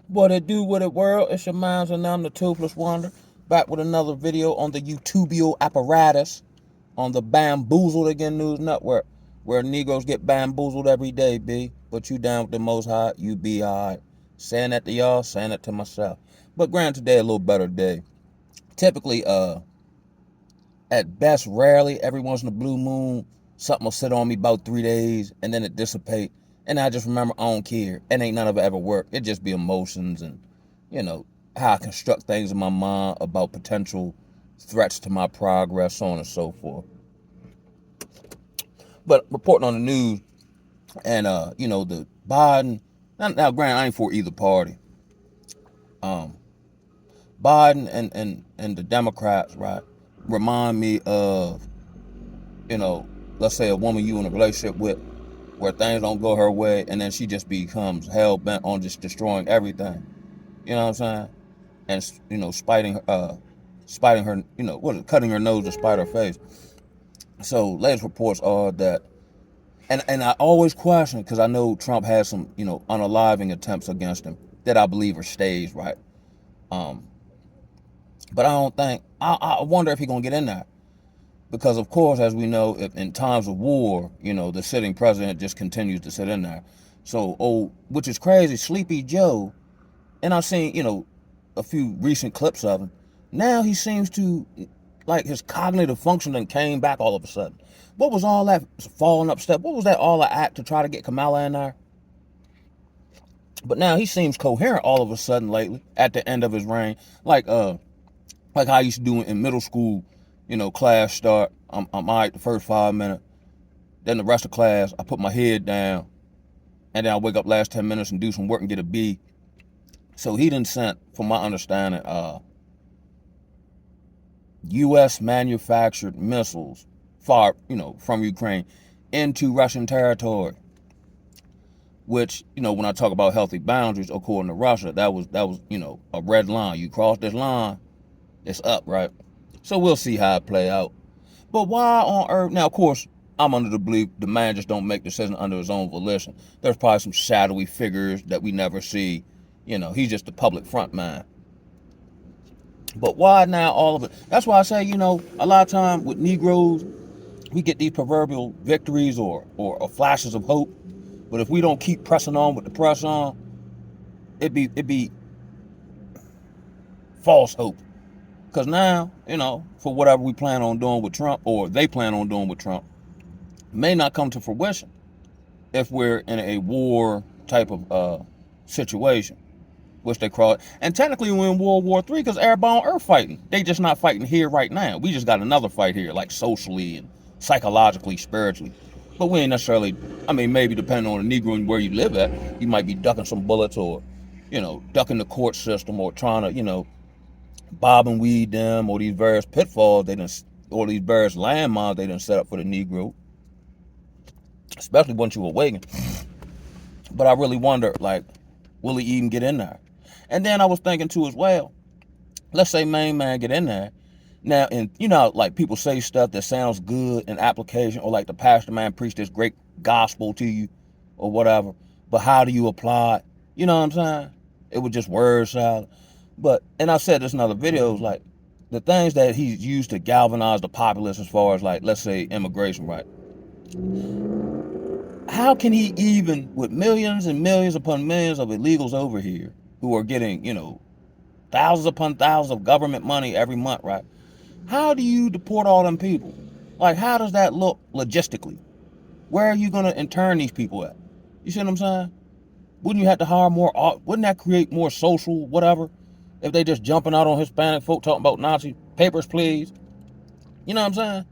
What it do with it, world? It's your minds, and I'm the Toothless Wonder, back with another video on the YouTubio apparatus on the Bamboozled Again News Network, where Negroes get bamboozled every day, B. But you down with the Most High, you be alright. Saying that to y'all, saying it to myself. But granted, today a little better day. Typically, at best, rarely, every once in a blue moon, something will sit on me about 3 days, and then it dissipate. And I just remember I don't care. And ain't none of it ever work. It just be emotions and, you know, how I construct things in my mind about potential threats to my progress, so on and so forth. But reporting on the news, and the Biden. Now, granted, I ain't for either party. Um, Biden and the Democrats, right, remind me of, let's say a woman you in a relationship with, where things don't go her way, and then she just becomes hell bent on just destroying everything. You know what I'm saying? And spiting her, cutting her nose to spite her face. So latest reports are that, and I always question, because I know Trump has some, unaliving attempts against him that I believe are staged, right? Um, but I don't think, I wonder if he's gonna get in there. Because, of course, as we know, if in times of war, the sitting president just continues to sit in there. So, which is crazy, Sleepy Joe, and I've seen, a few recent clips of him. Now he seems to, like, his cognitive functioning came back all of a sudden. What was all that falling up step? What was that all the act to try to get Kamala in there? But now he seems coherent all of a sudden lately at the end of his reign. Like how I used to do in middle school, class start. I'm all right the first 5 minutes. Then the rest of class, I put my head down. And then I wake up last 10 minutes and do some work and get a B. So he done sent, from my understanding, U.S. manufactured missiles from Ukraine into Russian territory. Which, when I talk about healthy boundaries, according to Russia, that was a red line. You cross this line, it's up, right? So we'll see how it play out. But why on earth? Now, of course, I'm under the belief the man just don't make decisions under his own volition. There's probably some shadowy figures that we never see. He's just the public front man. But why now all of it? That's why I say, a lot of time with Negroes, we get these proverbial victories or flashes of hope. But if we don't keep pressing on with the press on, it'd be false hope. Because now, for whatever we plan on doing with Trump, or they plan on doing with Trump, may not come to fruition if we're in a war type of situation, which they call it. And technically we're in World War III because everybody on Earth fighting. They just not fighting here right now. We just got another fight here, like socially and psychologically, spiritually. But we ain't necessarily, maybe depending on the Negro and where you live at, you might be ducking some bullets or, ducking the court system or trying to, bob and weed them, or these various pitfalls or these various landmines they done set up for the Negro, especially once you awaken. But I really wonder, like, will he even get in there? And then I was thinking too as well, let's say main man get in there. Now, and like people say stuff that sounds good in application, or like the pastor man preached this great gospel to you or whatever, but how do you apply it? You know what I'm saying? It was just word salad. And I've said this in other videos, like the things that he's used to galvanize the populace as far as, like, let's say immigration, right? How can he even, with millions and millions upon millions of illegals over here who are getting, thousands upon thousands of government money every month, right? How do you deport all them people? Like, how does that look logistically? Where are you going to intern these people at? You see what I'm saying? Wouldn't you have to hire more? Wouldn't that create more social whatever? If they just jumping out on Hispanic folk talking about Nazi papers, please. You know what I'm saying?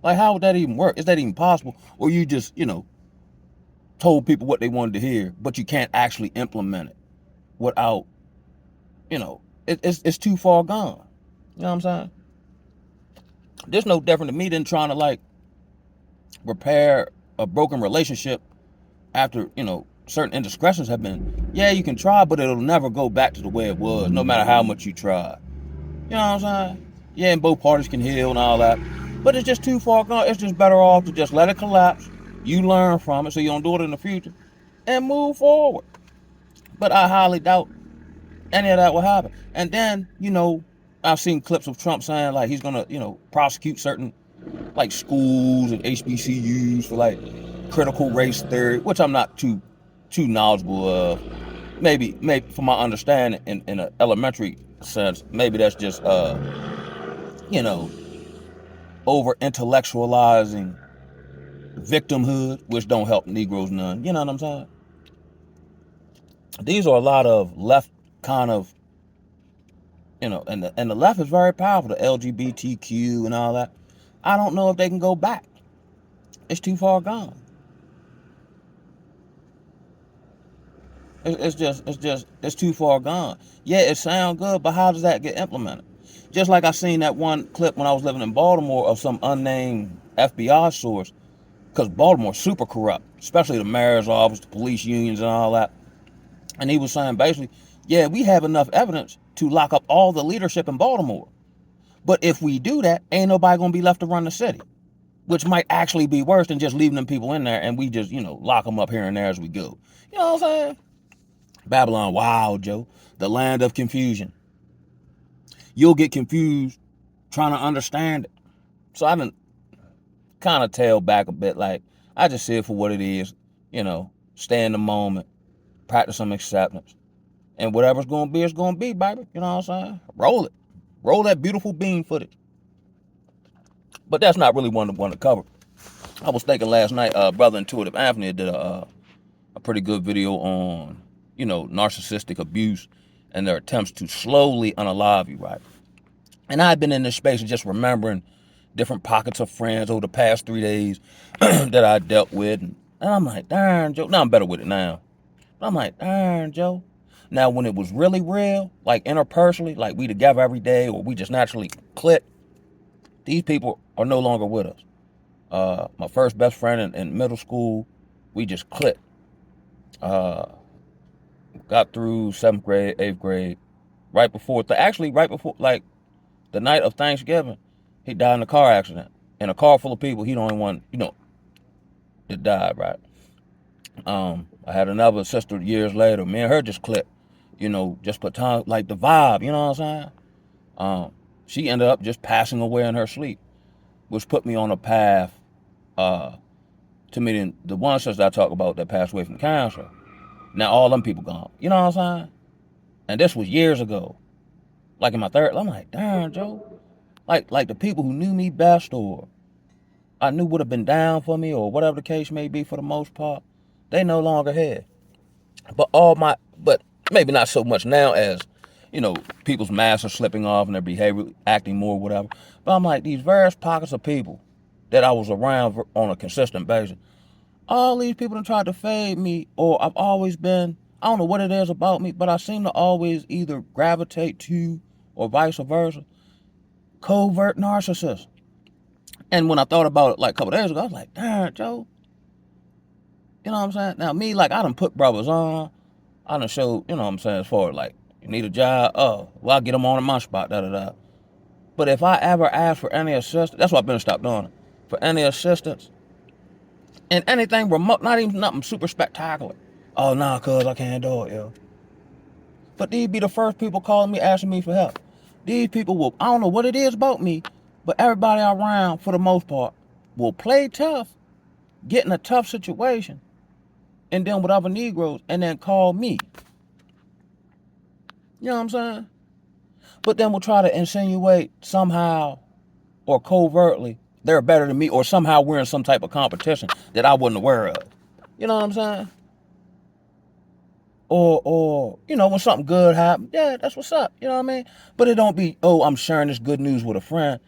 Like, how would that even work? Is that even possible? Or you just, told people what they wanted to hear, but you can't actually implement it without, it's too far gone. You know what I'm saying? There's no different to me than trying to, like, repair a broken relationship after, certain indiscretions have been. Yeah, you can try, but it'll never go back to the way it was, no matter how much you try. You know what I'm saying? Yeah, and both parties can heal and all that, but it's just too far gone. It's just better off to just let it collapse. You learn from it so you don't do it in the future and move forward. But I highly doubt any of that will happen. And then, I've seen clips of Trump saying like he's gonna, prosecute certain like schools and HBCUs for like critical race theory, which I'm not too knowledgeable of. Maybe from my understanding in an elementary sense, maybe that's just you know, over intellectualizing victimhood, which don't help Negroes none. You know what I'm saying? These are a lot of left kind of, and the left is very powerful, the LGBTQ and all that. I don't know if they can go back. It's too far gone. It's too far gone. Yeah, it sounds good, but how does that get implemented? Just like I seen that one clip when I was living in Baltimore of some unnamed FBI source, because Baltimore's super corrupt, especially the mayor's office, the police unions, and all that. And he was saying basically, yeah, we have enough evidence to lock up all the leadership in Baltimore. But if we do that, ain't nobody gonna be left to run the city, which might actually be worse than just leaving them people in there and we just, lock them up here and there as we go. You know what I'm saying? Babylon, wow, Joe, the land of confusion. You'll get confused trying to understand it. So I didn't kind of tail back a bit, like I just see it for what it is, stay in the moment, practice some acceptance, and whatever's gonna be, it's gonna be, baby. You know what I'm saying? Roll it, roll that beautiful beam footage. But that's not really one to cover. I was thinking last night, brother Intuitive Anthony did a pretty good video on, narcissistic abuse and their attempts to slowly unalive you, right? And I've been in this space of just remembering different pockets of friends over the past 3 days that I dealt with. And I'm like, darn, Joe. Now I'm better with it now. But I'm like, darn, Joe. Now, when it was really real, like interpersonally, like we together every day or we just naturally click, these people are no longer with us. My first best friend in middle school, we just clicked. Got through 7th grade, 8th grade, right before, like the night of Thanksgiving, he died in a car accident. In a car full of people, he the only one, that died, right? I had another sister years later. Me and her just clicked, just put time, like the vibe, you know what I'm saying? She ended up just passing away in her sleep, which put me on a path to meeting the one sister I talk about that passed away from cancer. Now all them people gone, you know what I'm saying? And this was years ago, like in my third. I'm like, darn, Joe, like the people who knew me best or I knew would have been down for me or whatever the case may be for the most part, they no longer here. But maybe not so much now as, people's masks are slipping off and their behavior acting more whatever. But I'm like, these various pockets of people that I was around on a consistent basis, all these people that tried to fade me, or I've always been, I don't know what it is about me, but I seem to always either gravitate to or vice versa, covert narcissists. And when I thought about it like a couple days ago, I was like, darn, Joe. You know what I'm saying? Now, me, like, I done put brothers on. I done showed, you know what I'm saying, as far as, like, you need a job? Oh, well, I'll get them on in my spot, da-da-da. But if I ever ask for any assistance, that's why I've been stopped doing it. For any assistance in anything remote, not even nothing super spectacular. Oh, nah, cuz I can't do it, yo. But these be the first people calling me, asking me for help. These people will, I don't know what it is about me, but everybody around, for the most part, will play tough, get in a tough situation, and then with other Negroes, and then call me. You know what I'm saying? But then we'll try to insinuate somehow or covertly they're better than me, or somehow we're in some type of competition that I wasn't aware of. You know what I'm saying? Or when something good happens, yeah, that's what's up. You know what I mean? But it don't be, oh, I'm sharing this good news with a friend.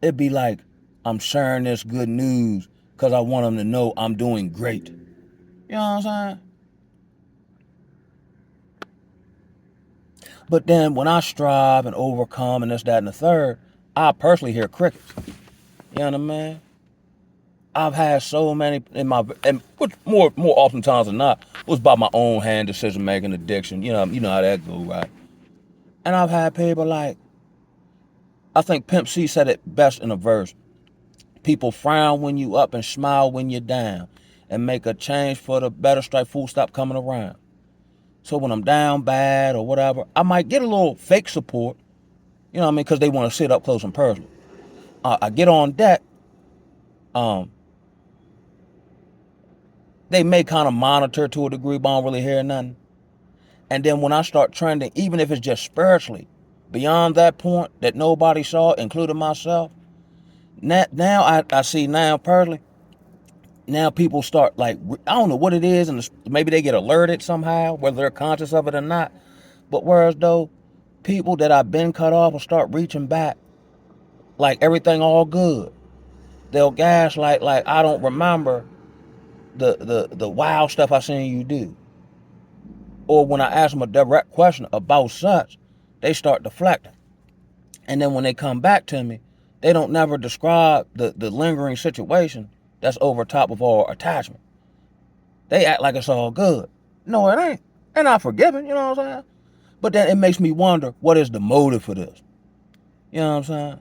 It'd be like, I'm sharing this good news because I want them to know I'm doing great. You know what I'm saying? But then when I strive and overcome and this, that, and the third, I personally hear crickets. You know what I mean? I've had so many in my, and which more oftentimes than not was by my own hand decision making, addiction. You know how that go, right? And I've had people like, I think Pimp C said it best in a verse. People frown when you up and smile when you're down, and make a change for the better. Strike full stop coming around. So when I'm down bad or whatever, I might get a little fake support, you know what I mean, because they want to sit up close and personal. I get on deck. They may kind of monitor to a degree, but I don't really hear nothing. And then when I start trending, even if it's just spiritually, beyond that point that nobody saw, including myself, now I see now personally, now people start like, I don't know what it is, and maybe they get alerted somehow, whether they're conscious of it or not. But whereas though, people that I've been cut off will start reaching back, like everything all good. They'll gaslight like I don't remember the wild stuff I seen you do. Or when I ask them a direct question about such, they start deflecting. And then when they come back to me, they don't never describe the lingering situation that's over top of our attachment. They act like it's all good. No, it ain't. And I forgive it, you know what I'm saying? But then it makes me wonder, what is the motive for this? You know what I'm saying?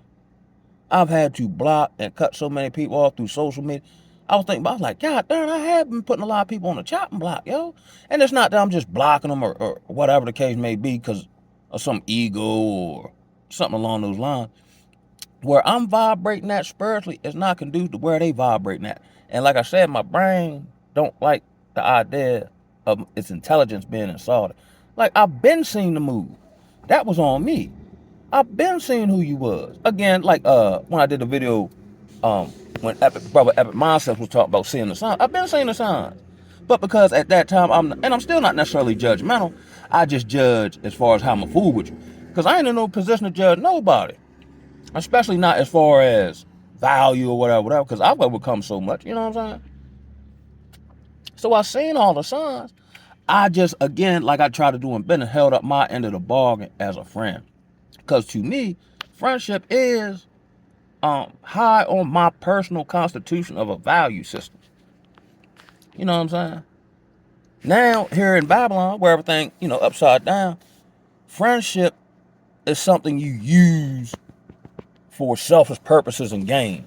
I've had to block and cut so many people off through social media. I was like, God damn, I have been putting a lot of people on the chopping block, yo. And it's not that I'm just blocking them or whatever the case may be because of some ego or something along those lines. Where I'm vibrating at spiritually is not conducive to where they vibrating at. And like I said, my brain don't like the idea of its intelligence being insulted. Like, I've been seeing the move. That was on me. I've been seeing who you was. Again, like when I did the video, when brother Epic Mindset was talking about seeing the signs. I've been seeing the signs. But because at that time I'm still not necessarily judgmental, I just judge as far as how I'm a fool with you. Because I ain't in no position to judge nobody. Especially not as far as value or whatever, because I've overcome so much, you know what I'm saying? So I seen all the signs. I just, again, like I try to do in business, held up my end of the bargain as a friend. Because to me, friendship is high on my personal constitution of a value system. You know what I'm saying? Now, here in Babylon, where everything, upside down, friendship is something you use for selfish purposes and gain.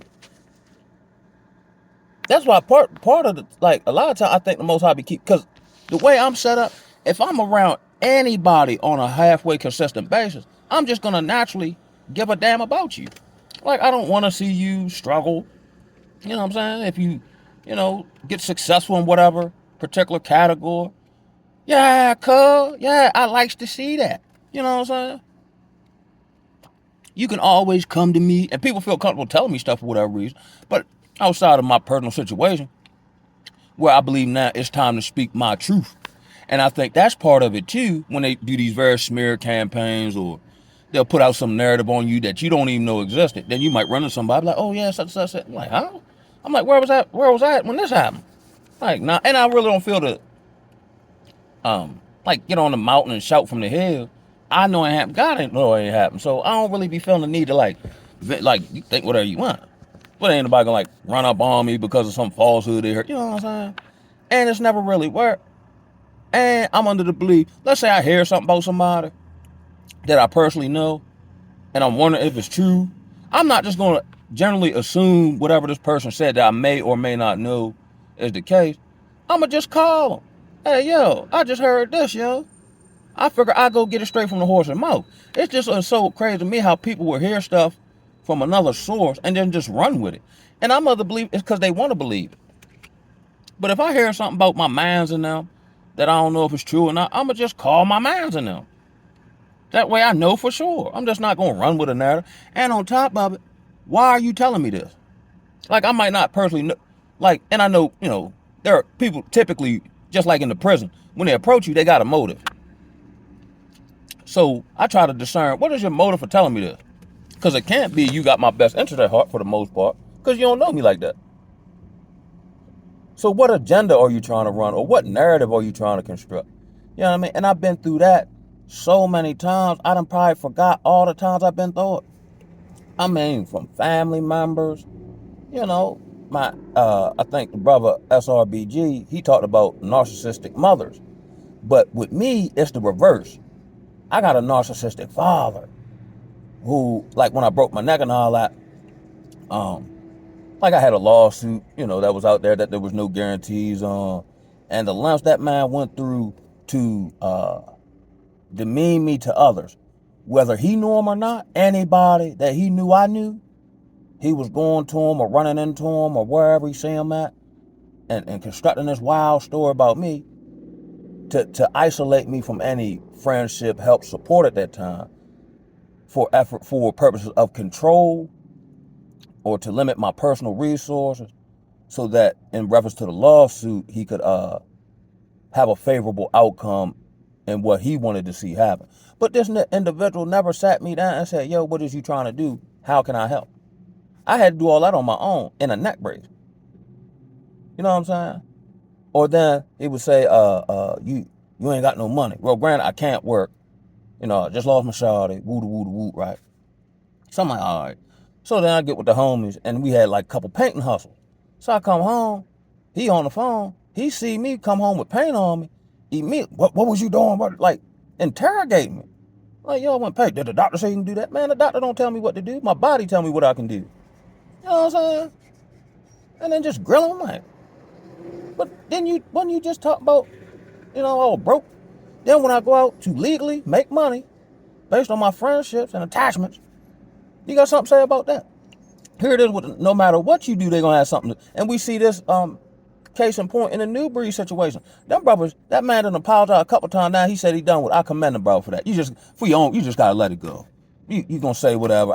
That's why part of the, like, a lot of times I think the Most High be keep, because the way I'm set up, if I'm around anybody on a halfway consistent basis, I'm just gonna naturally give a damn about you. Like, I don't want to see you struggle. You know what I'm saying? If you, get successful in whatever particular category, yeah, cuz, yeah, I likes to see that. You know what I'm saying? You can always come to me, and people feel comfortable telling me stuff for whatever reason. But outside of my personal situation, where I believe now it's time to speak my truth. And I think that's part of it too, when they do these very smear campaigns, or they'll put out some narrative on you that you don't even know existed. Then you might run into somebody like, oh yeah, such. I'm like, huh? I'm like, where was I at when this happened? Like, nah, and I really don't feel the like, get on the mountain and shout from the hill. I know it happened. God ain't know it ain't happened. So I don't really be feeling the need to like you think whatever you want. But ain't nobody gonna like run up on me because of some falsehood they heard. You know what I'm saying? And it's never really worked. And I'm under the belief, let's say I hear something about somebody that I personally know, and I'm wondering if it's true. I'm not just gonna generally assume whatever this person said that I may or may not know is the case. I'ma just call them. Hey, yo, I just heard this, yo. I figure I go get it straight from the horse's mouth. It's just so crazy to me how people will hear stuff from another source and then just run with it. And I'm of the belief it's because they want to believe it. But if I hear something about my mans in them that I don't know if it's true or not, I'ma just call my mans in them. That way I know for sure. I'm just not gonna run with a narrative. And on top of it, why are you telling me this? Like, I might not personally know, like, and I know, there are people typically, just like in the prison, when they approach you, they got a motive. So I try to discern, what is your motive for telling me this? Because it can't be you got my best interest at heart for the most part, because you don't know me like that. So what agenda are you trying to run, or what narrative are you trying to construct? You know what I mean? And I've been through that so many times, I done probably forgot all the times I've been through it. I mean, from family members, I think the brother SRBG, he talked about narcissistic mothers. But with me, it's the reverse. I got a narcissistic father who, like, when I broke my neck and all that, like, I had a lawsuit, that was out there that there was no guarantees on. And the lengths that man went through to demean me to others, whether he knew him or not. Anybody that he knew I knew, he was going to him or running into him or wherever he see him at, and constructing this wild story about me to isolate me from any friendship, help, support at that time, for purposes of control, or to limit my personal resources, so that in reference to the lawsuit, he could have a favorable outcome in what he wanted to see happen. But this individual never sat me down and said, yo, what is you trying to do? How can I help? I had to do all that on my own in a neck brace. You know what I'm saying? Or then he would say, you ain't got no money. Well, granted, I can't work. You know, I just lost my shawty, woo, right? So I'm like, all right. So then I get with the homies, and we had like a couple painting hustles. So I come home, he on the phone, he see me come home with paint on me, what was you doing? Like, interrogate me. Like, yo, I went paint. Did the doctor say you can do that? Man, the doctor don't tell me what to do. My body tell me what I can do. You know what I'm saying? And then just grill him like, but then when you just talk about, all broke. Then when I go out to legally make money based on my friendships and attachments, you got something to say about that? Here it is, no matter what you do, they're going to have something. And we see this case in point in the New Breed situation. Them brothers, that man done apologized a couple times now. He said he done with. I commend the brother for that. You just got to let it go. You going to say whatever.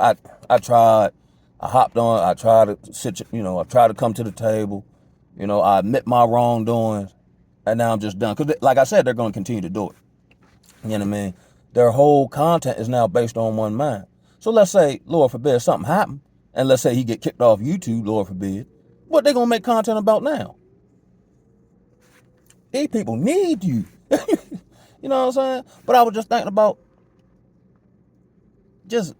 I tried. I hopped on. I tried to sit, I tried to come to the table. I admit my wrongdoings. And now I'm just done. Because like I said, they're going to continue to do it. You know what I mean? Their whole content is now based on one man. So let's say, Lord forbid, something happened, and let's say he get kicked off YouTube, Lord forbid. What they gonna make content about now? These people need you. You know what I'm saying? But I was just thinking about just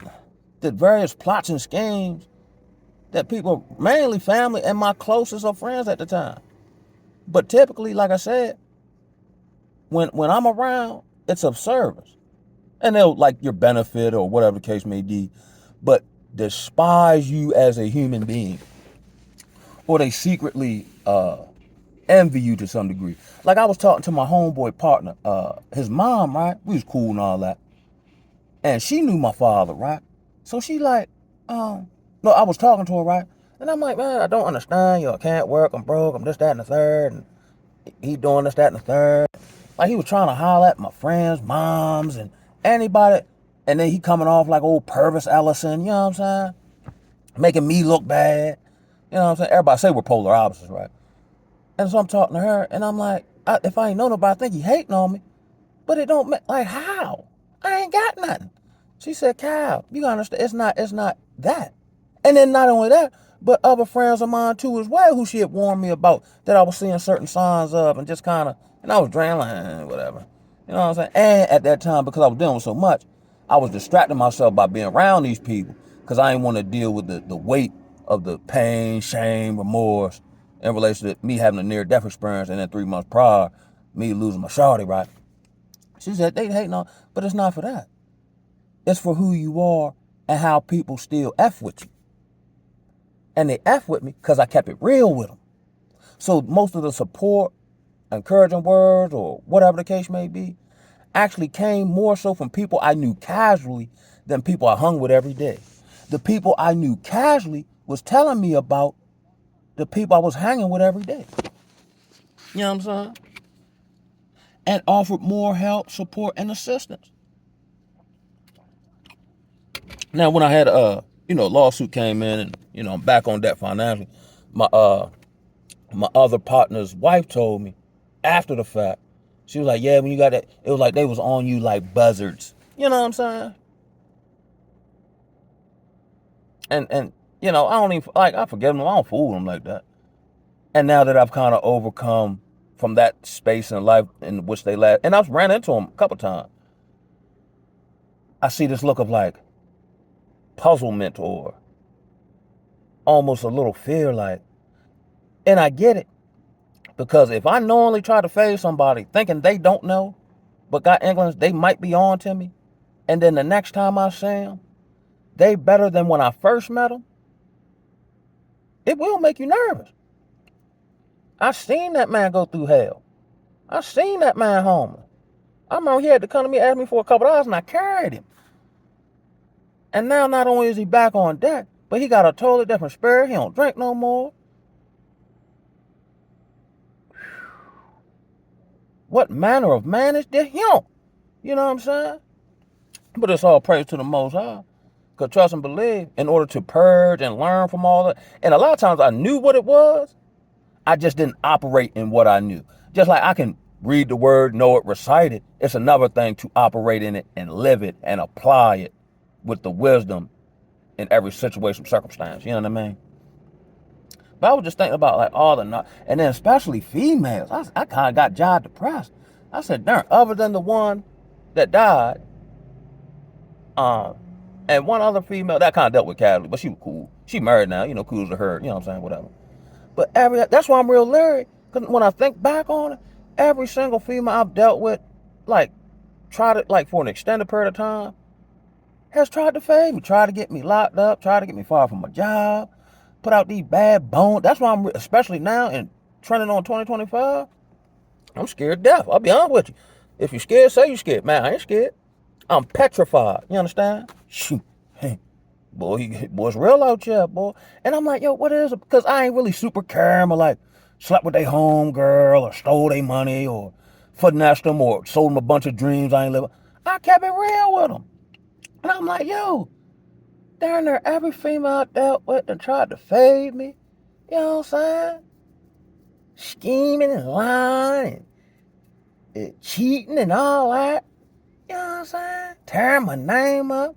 the various plots and schemes that people, mainly family and my closest of friends at the time. But typically, like I said, when I'm around, it's of service. And they'll like your benefit or whatever the case may be, but despise you as a human being. Or they secretly envy you to some degree. Like I was talking to my homeboy partner, his mom, right? We was cool and all that. And she knew my father, right? So she like, no, I was talking to her, right? And I'm like, man, I don't understand. I can't work. I'm broke. I'm this, that, and the third. And he doing this, that, and the third. Like he was trying to holler at my friends, moms, and anybody. And then he coming off like old Purvis Ellison, you know what I'm saying? Making me look bad. You know what I'm saying? Everybody say we're polar opposites, right? And so I'm talking to her, and I'm like, if I ain't know nobody, I think he hating on me. But it don't make, like, how? I ain't got nothing. She said, Kyle, you gotta understand, it's not that. And then not only that, but other friends of mine too as well, who she had warned me about, that I was seeing certain signs of, and just kind of, and I was draining, like, whatever. You know what I'm saying? And at that time, because I was dealing with so much, I was distracting myself by being around these people, because I didn't want to deal with the weight of the pain, shame, remorse, in relation to me having a near-death experience, and then 3 months prior, me losing my shawty, right? She said, they hating on, but it's not for that. It's for who you are and how people still F with you. And they F with me because I kept it real with them. So most of the support, encouraging words, or whatever the case may be, actually came more so from people I knew casually than people I hung with every day. The people I knew casually was telling me about the people I was hanging with every day. You know what I'm saying? And offered more help, support, and assistance. Now, when I had lawsuit came in, and I'm back on debt financially, my other partner's wife told me after the fact, she was like, yeah, when you got that, it was like they was on you like buzzards. You know what I'm saying? And I don't even, like, I forgive them, I don't fool them like that. And now that I've kind of overcome from that space in life in which they last, and I've ran into them a couple times, I see this look of like puzzlement or almost a little fear, like, and I get it, because if I knowingly try to fade somebody thinking they don't know, but got inklings they might be on to me, and then the next time I see them, they better than when I first met them, it will make you nervous. I seen that man go through hell. I seen that man homeless. I remember he had to come to me, ask me for a couple of dollars, and I carried him. And now not only is he back on deck, but he got a totally different spirit. He don't drink no more. What manner of man is this him? You know what I'm saying? But it's all praise to the Most High. Because trust and believe, in order to purge and learn from all that. And a lot of times I knew what it was. I just didn't operate in what I knew. Just like I can read the word, know it, recite it. It's another thing to operate in it and live it and apply it with the wisdom in every situation, circumstance. You know what I mean? But I was just thinking about like all the, and then especially females. I kind of got job depressed. I said, darn, other than the one that died, and one other female that kind of dealt with casually, but she was cool. She married now, cool to her, you know what I'm saying, whatever. But that's why I'm real leery, because when I think back on it, every single female I've dealt with, like, tried it, like, for an extended period of time, has tried to fade me, tried to get me locked up, tried to get me far from my job, put out these bad bones. That's why I'm, especially now and trending on 2025, I'm scared to death. I'll be honest with you. If you're scared, say you're scared. Man, I ain't scared. I'm petrified. You understand? Shoot. Hey, boy, it's real out here, boy. And I'm like, yo, what is it? Because I ain't really super caring or like slept with their home girl or stole their money or finessed them or sold them a bunch of dreams I ain't living. I kept it real with them. And I'm like, yo, darn near every female I dealt with that tried to fade me. You know what I'm saying? Scheming and lying and cheating and all that. You know what I'm saying? Tearing my name up.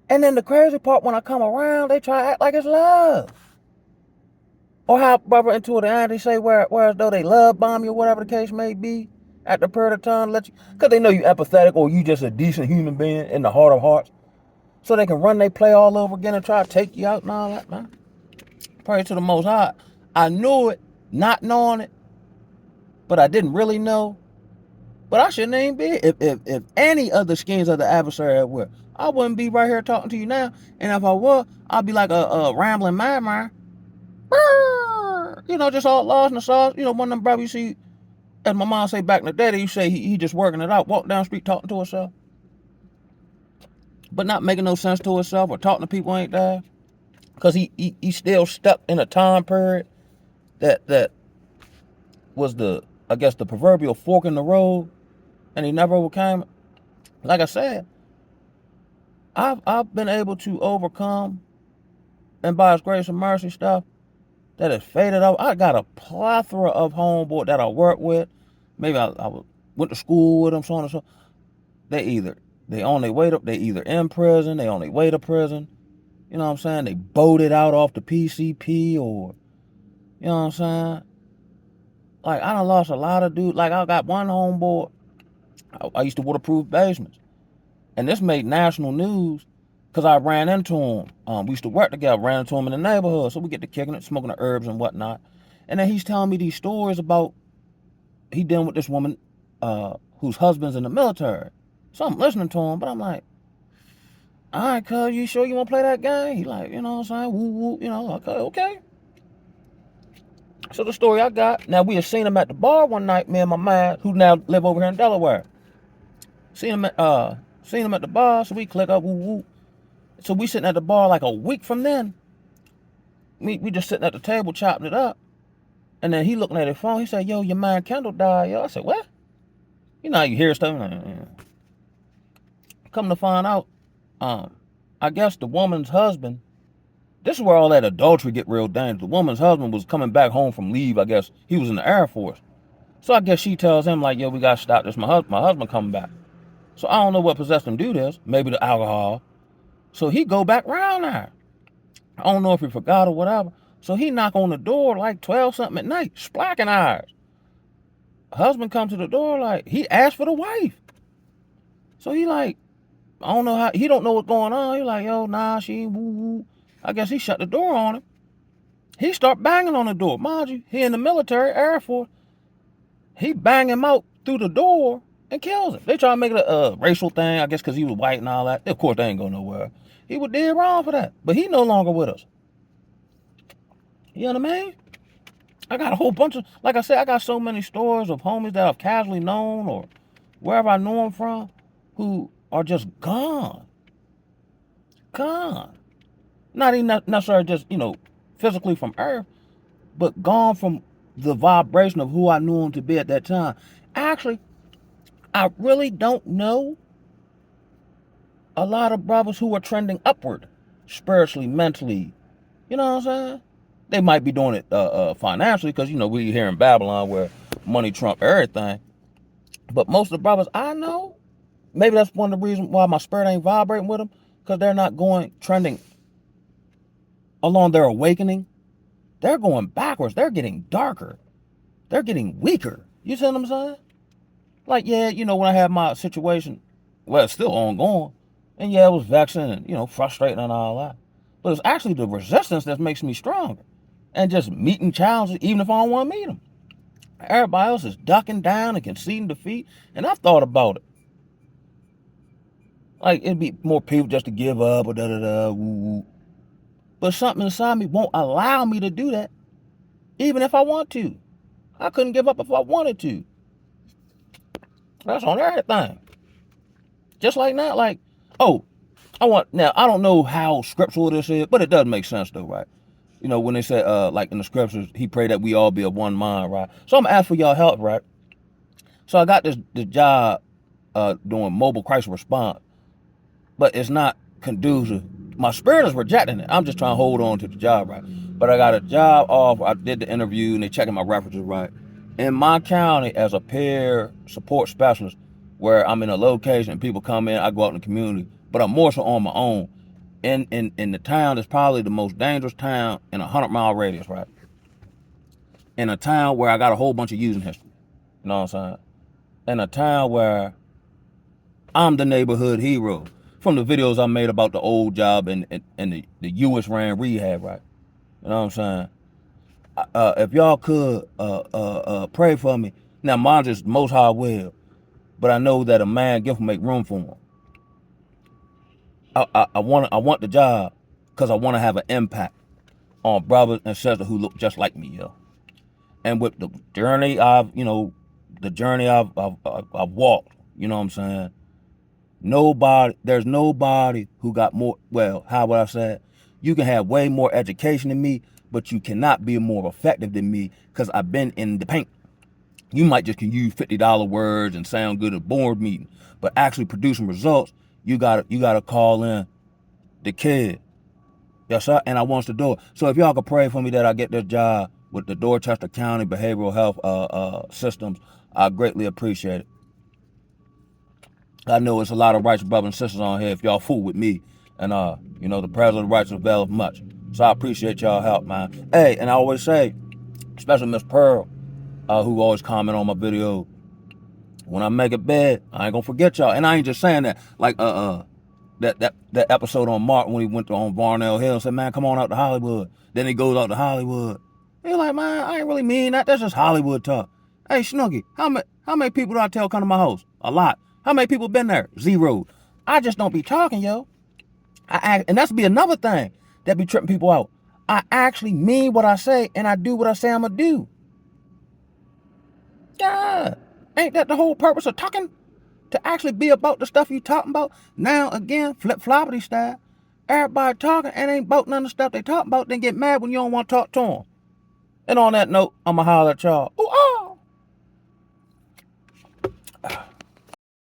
And then the crazy part, when I come around, they try to act like it's love. Or how brother into the end, they say whereas though they love bomb you or whatever the case may be at the period of time, because they know you empathetic or you just a decent human being in the heart of hearts. So they can run they play all over again and try to take you out and all that, man. Praise to the Most High. I knew it, not knowing it, but I didn't really know. But I shouldn't even be. If any of the schemes of the adversary were, I wouldn't be right here talking to you now. And if I were, I'd be like a rambling madman. Just all lost in the sauce. One of them brothers you see, as my mom say back in the day, you say he just working it out, walk down the street talking to herself, but not making no sense to herself or talking to people ain't there. Because he still stuck in a time period that was the proverbial fork in the road, and he never overcame it. Like I said, I've been able to overcome, and by His grace and mercy, stuff that has faded out. I got a plethora of homeboys that I work with. Maybe I went to school with them, so on and so. They on their way up. They either in prison, they on their way to prison. You know what I'm saying? They boated out off the PCP, or you know what I'm saying? Like, I done lost a lot of dudes. Like, I got one homeboy. I used to waterproof basements. And this made national news because I ran into him. We used to work together, ran into him in the neighborhood. So we get to kicking it, smoking the herbs and whatnot. And then he's telling me these stories about he dealing with this woman whose husband's in the military. So I'm listening to him, but I'm like, all right, cuz, you sure you want to play that game? He like, you know what I'm saying? Woo, woo, okay. So the story I got, now we had seen him at the bar one night, me and my man, who now live over here in Delaware. Seen him at the bar, so we click up, woo, woo. So we sitting at the bar like a week from then. We just sitting at the table chopping it up. And then he looking at his phone, he said, yo, your man Kendall died, yo. I said, what? You know how you hear stuff? Like, yeah. Come to find out, I guess the woman's husband, this is where all that adultery get real dangerous. The woman's husband was coming back home from leave, I guess. He was in the Air Force. So I guess she tells him, like, yo, we got to stop this. My husband coming back. So I don't know what possessed him to do this. Maybe the alcohol. So he go back round there. I don't know if he forgot or whatever. So he knock on the door like 12 something at night, splacking eyes. Husband come to the door like, he asked for the wife. So he like, I don't know how, he don't know what's going on. He like, yo, nah, she ain't woo woo. I guess he shut the door on him. He start banging on the door. Mind you, he in the military, Air Force. He bang him out through the door and kills him. They try to make it a racial thing, I guess because he was white and all that. Of course, they ain't go nowhere. He was dead wrong for that. But he no longer with us. You know what I mean? I got a whole bunch of, like I said, I got so many stories of homies that I've casually known or wherever I know them from, who are just gone. Gone. Not even necessarily just, physically from Earth, but gone from the vibration of who I knew them to be at that time. Actually, I really don't know a lot of brothers who are trending upward, spiritually, mentally. You know what I'm saying? They might be doing it financially because, we're here in Babylon where money trump everything. But most of the brothers I know, maybe that's one of the reasons why my spirit ain't vibrating with them, because they're not going trending along their awakening. They're going backwards. They're getting darker. They're getting weaker. You see what I'm saying? Like, yeah, when I had my situation, well, it's still ongoing. And yeah, it was vexing and, frustrating and all that. But it's actually the resistance that makes me stronger. And just meeting challenges, even if I don't want to meet them. Everybody else is ducking down and conceding defeat. And I've thought about it. Like, it'd be more people just to give up or da-da-da, woo-woo. But something inside me won't allow me to do that, even if I want to. I couldn't give up if I wanted to. That's on everything. Just like that, like, now, I don't know how scriptural this is, but it does make sense though, right? When they say, like in the scriptures, he prayed that we all be of one mind, right? So I'm asking for y'all help, right? So I got this job doing mobile crisis response, but it's not conducive. My spirit is rejecting it. I'm just trying to hold on to the job, right? But I got a job off. I did the interview and they checking my references, right? In my county as a peer support specialist, where I'm in a location and people come in, I go out in the community, but I'm more so on my own. In the town that's probably the most dangerous town in a 100-mile radius, right? In a town where I got a whole bunch of using history. You know what I'm saying? In a town where I'm the neighborhood hero. From the videos I made about the old job and the U.S. ran rehab, right? You know what I'm saying? If y'all could pray for me. Now, mine is most high will, but I know that a man gift will make room for him. I want the job because I want to have an impact on brothers and sisters who look just like me, yo. And with the journey I've walked, you know what I'm saying? There's nobody who got more, well, how would I say it? You can have way more education than me, but you cannot be more effective than me because I've been in the paint. You might just can use $50 words and sound good at a board meeting, but actually producing results, you gotta call in the kid. Yes, sir. And I want to do it. So if y'all could pray for me that I get this job with the Dorchester County Behavioral Health Systems, I greatly appreciate it. I know it's a lot of righteous brothers and sisters on here if y'all fool with me. And, the prayers of the righteous availeth much. So I appreciate y'all help, man. Hey, and I always say, especially Miss Pearl, who always comment on my video, when I make it bad, I ain't gonna forget y'all. And I ain't just saying that. Like, that episode on Mark when he went on Varnell Hill and said, man, come on out to Hollywood. Then he goes out to Hollywood. He's like, man, I ain't really mean that. That's just Hollywood talk. Hey, Snooky, how many people do I tell come to my house? A lot. How many people been there? 0. I just don't be talking, yo. And that's be another thing that be tripping people out. I actually mean what I say, and I do what I say I'm gonna do. Yeah. Ain't that the whole purpose of talking? To actually be about the stuff you talking about? Now, again, flip-floppity style. Everybody talking and ain't about none of the stuff they talking about, then get mad when you don't want to talk to them. And on that note, I'ma holler at y'all. Ooh,